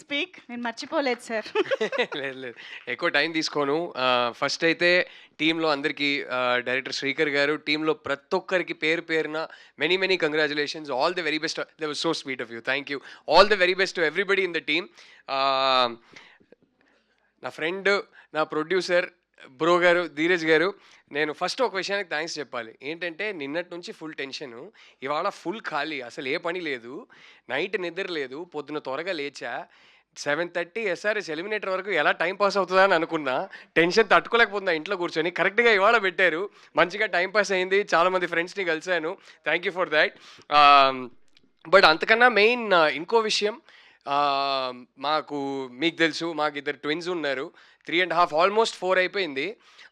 Speak. నేను మర్చిపోలేదు sir. లేదు లేదు, ఎక్కువ టైం తీసుకోను. ఫస్ట్ అయితే టీంలో అందరికీ, డైరెక్టర్ శ్రీకర్ గారు, టీంలో ప్రతి ఒక్కరికి పేరు పేరున many many congratulations. All the very best. They was so sweet of you. Thank you. All the very best to everybody in the team. నా ఫ్రెండ్, నా ప్రొడ్యూసర్ బ్రో గారు, ధీరజ్ గారు, నేను ఫస్ట్ ఒక విషయానికి థ్యాంక్స్ చెప్పాలి. ఏంటంటే నిన్నటి నుంచి ఫుల్ టెన్షను, ఇవాళ ఫుల్ ఖాళీ, అసలు ఏ పని లేదు, నైట్ నిద్ర లేదు, పొద్దున త్వరగా లేచా. 7:30 ఎస్ఆర్ఎస్ ఎలిమినేటర్ వరకు ఎలా టైం పాస్ అవుతుందా అని అనుకున్నా. టెన్షన్ తట్టుకోలేకపోతున్నా ఇంట్లో కూర్చొని. కరెక్ట్గా ఇవాళ పెట్టారు, మంచిగా టైం పాస్ అయింది, చాలామంది ఫ్రెండ్స్ని కలిశాను. Thank you for that. But అంతకన్నా మెయిన్ ఇంకో విషయం, మీకు తెలుసు, మాకు ఇద్దరు ట్విన్స్ ఉన్నారు. 3.5 ఆల్మోస్ట్ 4 అయిపోయింది.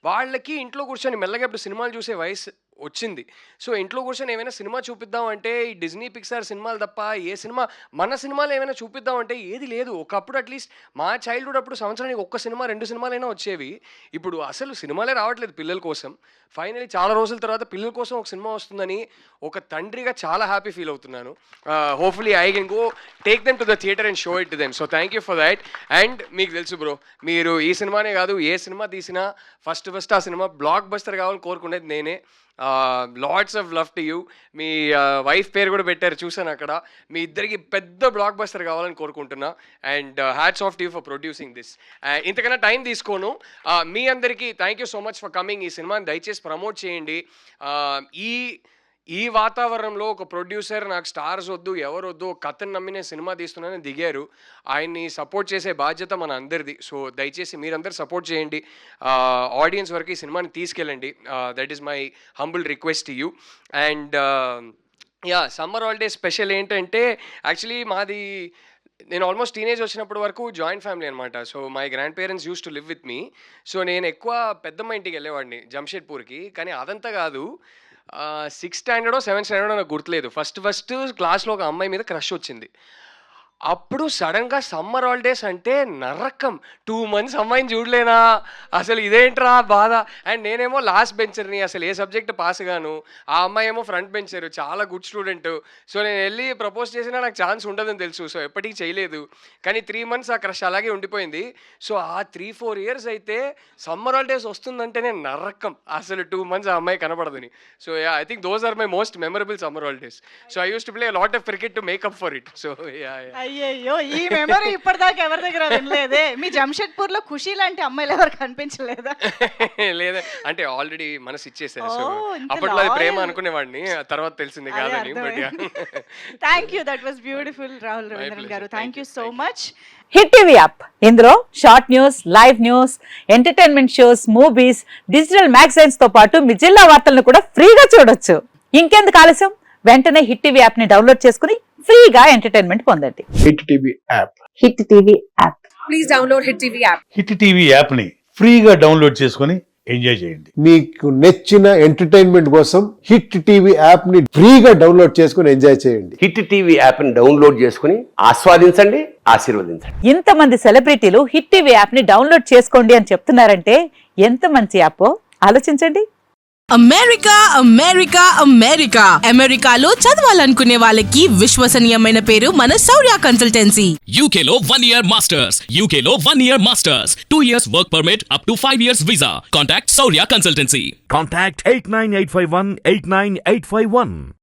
వాళ్ళకి ఇంట్లో కూర్చొని మెల్లగా ఇప్పుడు సినిమాలు చూసే వయసు వచ్చింది. సో ఇంట్లో కూర్చొని ఏమైనా సినిమా చూపిద్దాం అంటే ఈ డిజ్నీ పిక్సార్ సినిమాలు తప్ప ఏ సినిమా, మన సినిమాలు ఏమైనా చూపిద్దాం అంటే ఏది లేదు. ఒకప్పుడు అట్లీస్ట్ మా చైల్డ్హుడ్ అప్పుడు సంవత్సరానికి ఒక్క సినిమా 2 సినిమాలైనా వచ్చేవి. ఇప్పుడు అసలు సినిమాలే రావట్లేదు పిల్లల కోసం. ఫైనలీ చాలా రోజుల తర్వాత పిల్లల కోసం ఒక సినిమా వస్తుందని ఒక తండ్రిగా చాలా హ్యాపీ ఫీల్ అవుతున్నాను. Hopefully I can go take them to the theatre and show it to them. So thank you for that. And మీకు తెలుసు బ్రో, మీరు ఈ సినిమానే కాదు ఏ సినిమా తీసినా ఫస్ట్ ఆ సినిమా బ్లాక్ బస్టర్ కావాలని కోరుకునేది నేనే. Lots of love to you. Me wife పేరు కూడా పెట్టారు, చూసాను అక్కడ. మీ ఇద్దరికి పెద్ద బ్లాక్ బస్టర్ కావాలని కోరుకుంటున్నా. And hats off to you for producing this. ఇంతకన్నా టైం తీసుకోను. మీ అందరికీ thank you so much for coming. ఈ సినిమాని దయచేసి ప్రమోట్ చేయండి. ఈ వాతావరణంలో ఒక ప్రొడ్యూసర్ నాకు స్టార్స్ వద్దు, ఎవరు వద్దు, కథను నమ్మి నేను సినిమా తీస్తున్నానని దిగారు. ఆయన్ని సపోర్ట్ చేసే బాధ్యత మన అందరిది. సో దయచేసి మీరందరూ సపోర్ట్ చేయండి, ఆడియన్స్ వరకు ఈ సినిమాని తీసుకెళ్ళండి. That is my humble request to you. And summer holiday special ఏంటంటే, యాక్చువల్లీ నేను ఆల్మోస్ట్ టీనేజ్ వచ్చినప్పటి వరకు జాయింట్ ఫ్యామిలీ అనమాట. So my grand parents used to live with me. So నేను ఎక్కువ పెద్దమ్మ ఇంటికి వెళ్ళేవాడిని జంషెడ్పూర్కి. కానీ అదంతా కాదు, 6th స్టాండర్డో 7th స్టాండర్డో నాకు గుర్తులేదు, ఫస్ట్ క్లాస్లో ఒక అమ్మాయి మీద క్రష్ వచ్చింది. అప్పుడు సడన్గా సమ్మర్ హాలిడేస్ అంటే నరకం. 2 months అమ్మాయిని చూడలేనా, అసలు ఇదేంట్రా బాధ. అండ్ నేనేమో లాస్ట్ బెంచర్ని, అసలు ఏ సబ్జెక్ట్ పాస్ గాను. ఆ అమ్మాయి ఏమో ఫ్రంట్ బెంచర్, చాలా గుడ్ స్టూడెంట్. సో నేను వెళ్ళి ప్రపోజ్ చేసినా నాకు ఛాన్స్ ఉండదని తెలుసు. సో ఎప్పటికీ చేయలేదు. కానీ 3 months ఆ క్రష్ అలాగే ఉండిపోయింది. సో ఆ 3-4 years అయితే సమ్మర్ హాలిడేస్ వస్తుందంటేనే నరకం. అసలు 2 months ఆ అమ్మాయి కనపడదని. So I think those are my most memorable summer holidays. So I use to play lot of cricket to make up for it. సో అయ్యయ్యో, ఈ మెమరీ ఇప్పటిదాకా ఎవరి దగ్గర వినలేదే. మీ జంషెడ్పూర్ లో ఖుషి లాంటి అమ్మాయిలు ఎవరు కనిపించలేదా? లేదా అంటే ఆల్రెడీ మనసు ఇచ్చేసారు. సో అప్పట్లో అది ప్రేమ అనుకునేవాడిని, తర్వాత తెలిసింది కాదని. But thank you, that was beautiful Rahul Ravindran గారు. Thank you so much. Hit TV app, ఇందులో short news, live news, entertainment shows, movies, digital magazines తో పాటు మీ జిల్లా వార్తలను కూడా ఫ్రీగా చూడొచ్చు. ఇంకెందుకు ఆలస్యం, వెంటనే హిట్ టీవీ యాప్ ని డౌన్లోడ్ చేసుకుని ఫ్రీగా ఎంటర్టైన్మెంట్ పొందండి. Hit TV app. Hit TV app. Please download hit TV app. Hit TV app ని ఫ్రీగా డౌన్లోడ్ చేసుకుని ఎంజాయ్ చేయండి. మీకు నచ్చిన ఎంటర్టైన్మెంట్ కోసం హిట్ టీవీ యాప్ ని ఫ్రీగా డౌన్లోడ్ చేసుకుని ఎంజాయ్ చేయండి. హిట్ టీవీ యాప్ ని డౌన్లోడ్ చేసుకుని ఆస్వాదించండి, ఆశీర్వదించండి. ఇంతమంది సెలబ్రిటీలు హిట్ టీవీ యాప్ ని డౌన్లోడ్ చేసుకోండి అని చెప్తున్నారంటే ఎంత మంచి యాప్ ఆలోచించండి. అమెరికా అమెరికా అమెరికా అమెరికాలో చదవాలనుకునే వాళ్ళకి విశ్వసనీయమైన పేరు మన శౌర్య కన్సల్టెన్సీ. UK లో 1 year masters, UK లో 1 year masters, 2 years work permit up to 5 years visa. Contact Saurya Consultancy. Contact 89851 89851.